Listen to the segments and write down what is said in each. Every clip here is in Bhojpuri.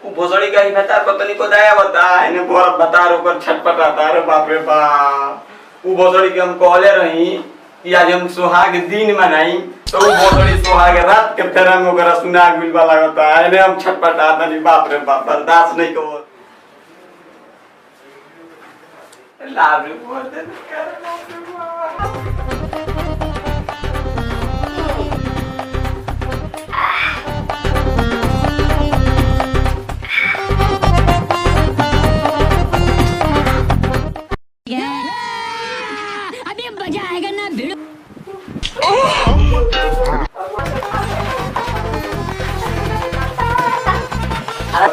वो भोसड़ी का ही बता पत्नी को दया बता इन्हें बहुत बता रोकर छटपटाता रे बाप रे बाप। वो भोसड़ी के हम कहले रही कि आज हम सुहाग दिन मनाई तो वो भोसड़ी सुहाग रात के फेरा में वगैरह सुना मिल वाला होता है इन्हें हम छटपटाता नहीं बाप रे बाप बर्दाश्त नहीं को लाभ रे बोल दे कर बाप रे बाप।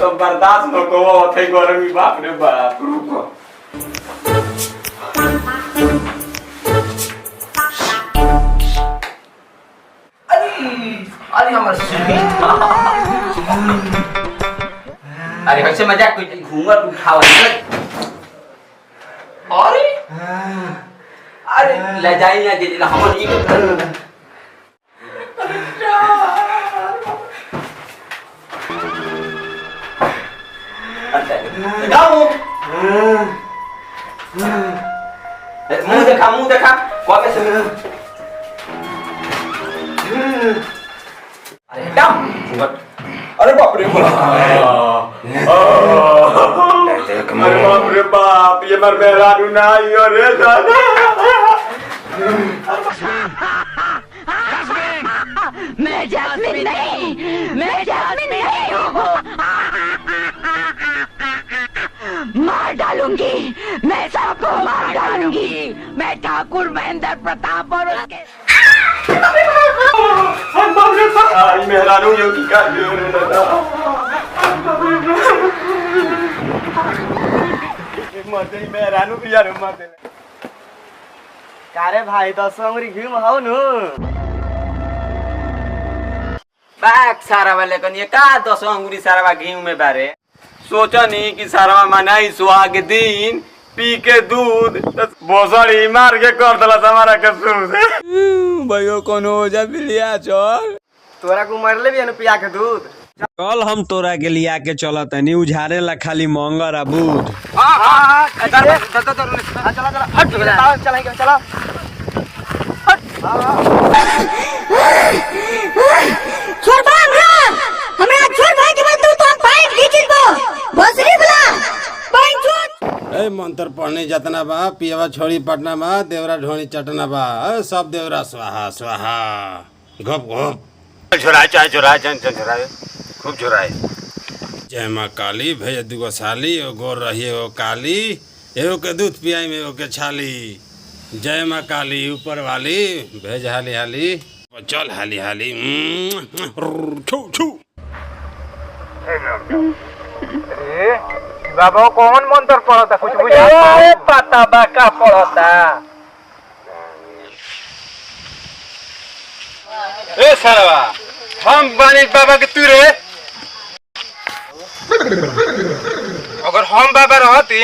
तो बर्दाश्त न को थे गरमी बाप रे बाप रुको अरे हमर अरे कैसे मजाक कोई घूंघट उठाओ अरे अरे ले जाई ना दे हमर ई मुंह देखा कौन से अरे बाप रे अरे बाप रे बाप ये मर मेरा नहीं अरे दादा मैं जासमीन नहीं हूँ मार डालूंगी मैं सबको मार डालूंगी मैं ठाकुर महेंद्र प्रताप और उसके मेहरानू योगी का मेहरानू भी यार कारे भाई 10 अंगुरी घी में हाउ नु बाक सारा वाले कन ये का 10 अंगुरी सारा वा घी में बारे सोचा नहीं कि सारा मनाई सुहाग दिन पी के दूध भोसड़ी मार के कर दला हमारा कसूर भाइयों कौन हो जा बिलिया चल तोरा को मरले भी न पिया के दूध कल हम तोरा के लिया के चलत है नी उझारे ला खाली मंगर आ बूध हां चला चला हट चला चला छोड़ बा हमरा छोड़ भाई के बाद तू फाइट खींच दो भोसड़ी बुला भाई छोड़ ए मंत्र पढ़ने जतना बा पियवा छोड़ी पटना बा देवरा ढोनी चटना बा सब देवरा स्वाहा स्वाहा घप घप झुरा खूब झुराए जय माँ काली भैया दुगो साली ओ गोर रही ओ काली एगो के दूध पियाई में एगो के छाली जय माँ काली ऊपर वाली भेज हाली हाली चल हाली हाली छू छू बाबा कौन मंत्र पढ़ता कुछ बुझा पता बा का पढ़ता ए सरवा हम बानी बाबा के तू रे अगर हम बाबा रहती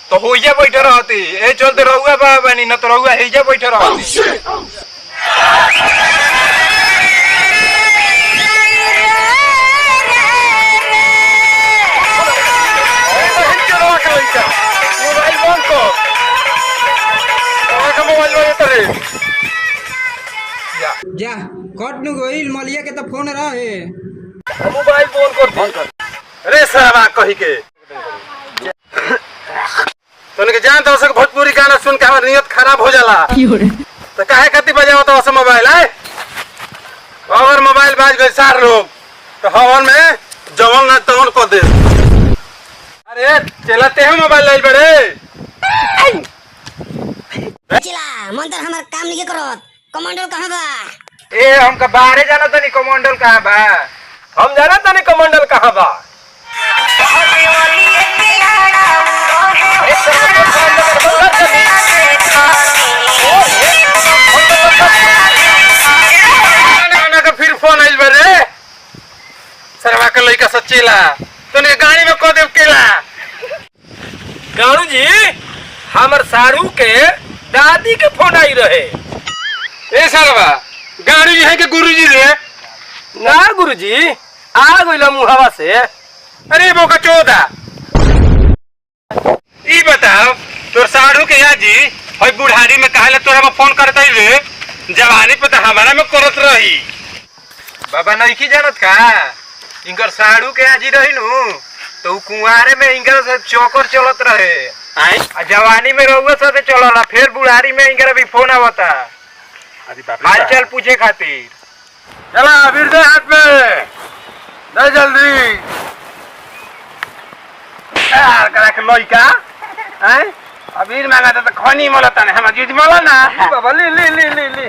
तो होइया बैठे रहती ए चलते रहुआ बाबा बनी न तो रहुआ हेजा बैठे रहती मोबाइल बंद कर और मोबाइल वाले तरे जा कट नु गोइल मलिया के तो फोन रहे मोबाइल फोन कर रे सरवा कही के तोने के जान तो सक भोजपुरी गाना सुन के हमर नियत खराब हो जाला तो काहे खातिर बजावत तो असम मोबाइल है अगर मोबाइल बाज गए सार लोग तो हवन में जवन ना तवन को दे अरे चलाते हैं मोबाइल लाइल बड़े चिला मंत्र हमार काम नहीं करत कमांडर कहां बा ए हमका बाहरे जाना तनी कमांडर कहां बा हम जाना तनी कमांडर कहां बा फिर फोन आइल बरे सरवा के लइका सच्चेला तने गाड़ी में को देव केला गाड़ू जी हमर सारू के दादी के फोन आई रहे ए सरवा गाड़ी जी है के गुरुजी रे ना गुरुजी आ गइला मुहावा से अरे बोका चोदा ई बताओ तोर साढ़ू के यहाँ जी हई बुढ़ारी में कहले तोरा में फोन करते रे जवानी पे तो हमारा में करत रही बाबा नहीं की जानत का इनकर साढ़ू के यहाँ जी रही नु तो कुंवारे में इनकर से चौकर चलत रहे आ जवानी में रहुआ साथे चलला फिर बुढ़ारी में इनकर भी फोन आवता हाल चाल पूछे खातिर चला अबीर दे हाथ में दे जल्दी यार करा के लइका हैं अबीर मांगा तो खनी मोलता ने हम जीत मोला ना बाबा ले ले ले ले ले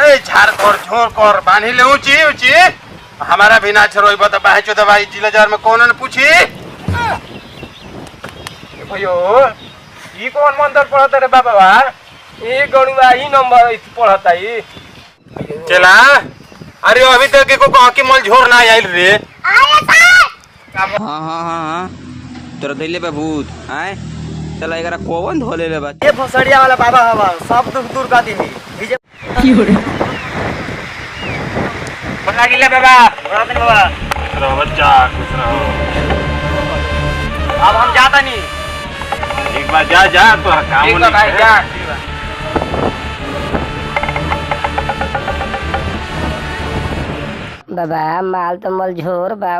ए झाड़ कर झोर कर बांधी ले ऊंची ऊंची हमारा बिना छरोई बता बाहे चो दवाई जिला जार में कौन ने पूछी भयो ई कौन मंत्र पढ़ता रे बाबा ई गणुआ ही नंबर पढ़ता ई चला अरे अभी तक को कह के मल झोर ना आइल रे हाँ तोरा दैले बा भूत आए चला एकरा कौन धोले ले बा ये फसड़िया वाला बाबा हवा सब दुख दूर कर दी बीजे बता गिला बाबा बाबा रहो बच्चा खुश रहो अब हम जाता नहीं एक बार जा जा तो काम ठीक बा भाई जा बाबा माल तो मल झोर बा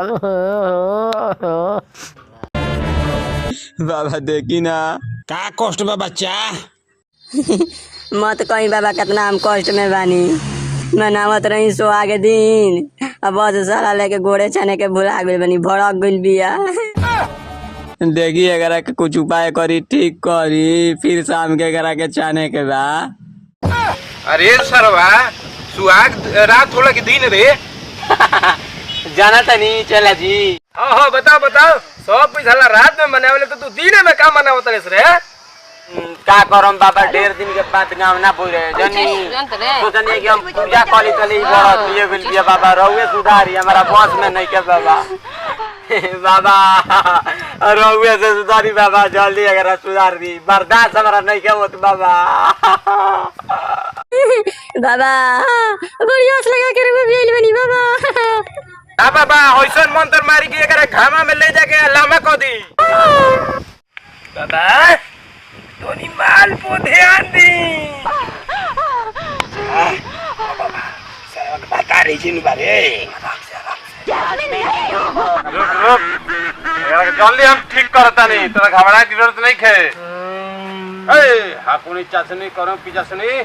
बाबा देखी ना का कष्ट बा बच्चा मत कहीं बाबा कितना हम कष्ट में बानी मनावत रही सो आगे दिन अब बस सारा लेके गोड़े छाने के भुला गइल बनी भड़क गइल बिया देखी अगर के कुछ उपाय करी ठीक करी फिर शाम के करा के चाने के बा अरे सरवा सुहाग रात होला के दिन रे जाना था नहीं चला जी हाँ बताओ बताओ सब पैसा रात में मनावले तो तू दिन में का मनावत रे का करम बाबा ढेर दिन के बाद गाँव ना बोले जनी सोचनी कि हम पूजा करी चली बड़ा ये बिल दिया बाबा रहुए सुधारी हमारा बस में नहीं के बाबा बाबा रहुए से सुधारी बाबा जल्दी अगर सुधार दी बर्दाश्त हमारा नहीं के होत बाबा बाबा बढ़िया लगा के भेल बनी बाबा आ बाबा होइसन मंत्र मारी के एकरा घामा में ले जाके लामा को दी बाबा तोनी माल पे ध्यान दी बता रही छी बारे जल्दी हम ठीक करता नहीं तोरा घबरा की जरूरत नहीं खे ए हाकुनी चाचनी करो पिजा सुनी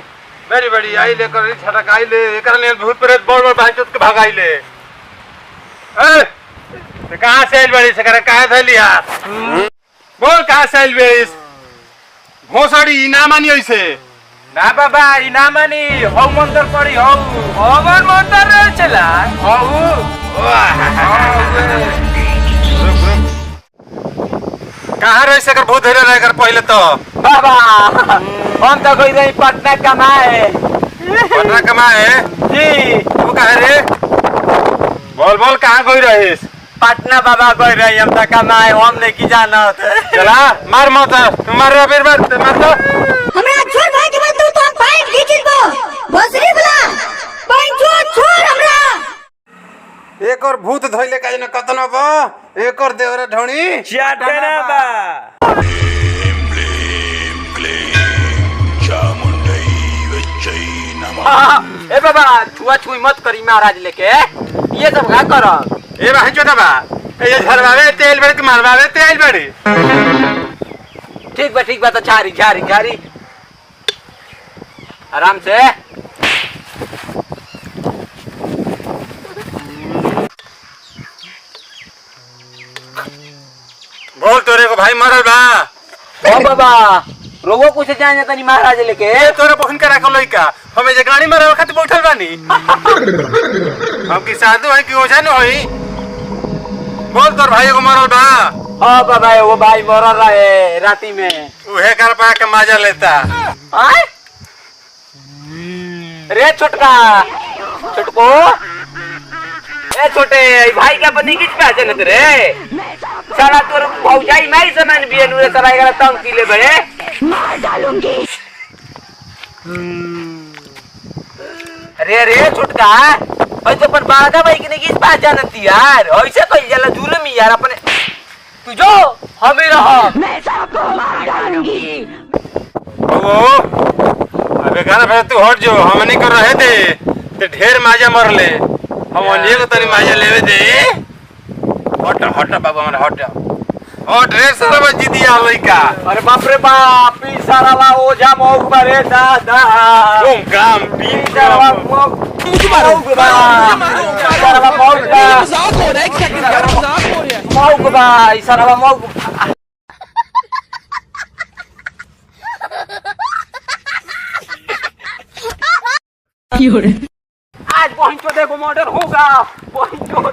बड़ी बड़ी आई ले कर छटक आई ले एकर ले भूत प्रेत बड़ बड़ भांचत के भगाई ले ए ते कहां से आइल बड़ी से करे काहे धैली हाथ बोल कहां से आइल बड़ी घोसड़ी ना मानी ऐसे ना बाबा इना मानी हो मंत्र पड़ी हो ओवर मंत्र रे चला हो कहां रह सकर भूत धरे रह कर पहले तो बाबा हम तो कोई नहीं पटना कमाए पटना कमाए जी तू कहे रे बोल बोल कहां गई रहिस पटना बाबा कोई रही हम तो कमाए हम नहीं की जाना चला मार मत मार फिर मार तो हमरा छोड़ भाई के बाद तो हम फाइट खींच दो बसरी बुला पैंचो छोड़ हमरा एक और भूत धइले का न कतनो बा एक और देवरा ढोणी चाटना बा ए बाबा छुआ छुई मत करी महाराज लेके ये सब का करब ए भाई छोटा बा ये झरवावे तेल बड़ के मारवावे तेल बड़ी ठीक बा तो झारी झारी झारी आराम से बोल तोरे को भाई मरल बा ओ बाबा रोगो कुछ जाने तनी महाराज लेके ए तोरे बहन करा को लइका हमें जे गाड़ी मरल खातिर बैठल बानी हम की साधु है कि ओझा न होई बोल तोर भाई को मरल बा हाँ बाबा वो भाई मर रहे राती में उहे कर पा के मजा लेता आय? रे छोटका छोटको ए छोटे भाई का बनी किस पे चलत रे साला तोर भौजाई माई समान बियनु रे साला एकरा तंग किले बड़े मार डालूंगी अरे रे छोटका ऐसे पर बागा भाई के नहीं बात जानती यार ऐसे कइल जाला जुलम यार अपने तू जो हमें रह मैं सबको मार डालूंगी। अबे गाना भाई तू हट जो हम नहीं कर रहे थे ते ढेर माजा मर ले हम अनिए को तनी माजा लेवे दे हट हट बाबा मन हट हट रे सारा जीती आ लइका अरे बाप रे बाप ई सारा वा ओझा मौग बारे दादा तुम काम पी सारा वा मौग मौग बा सारा वा मौग बा मजाक हो रहा है क्या मजाक हो रहा है मौग बा ई सारा वा मौग आज पहुंचो देखो मर्डर होगा पहुंचो।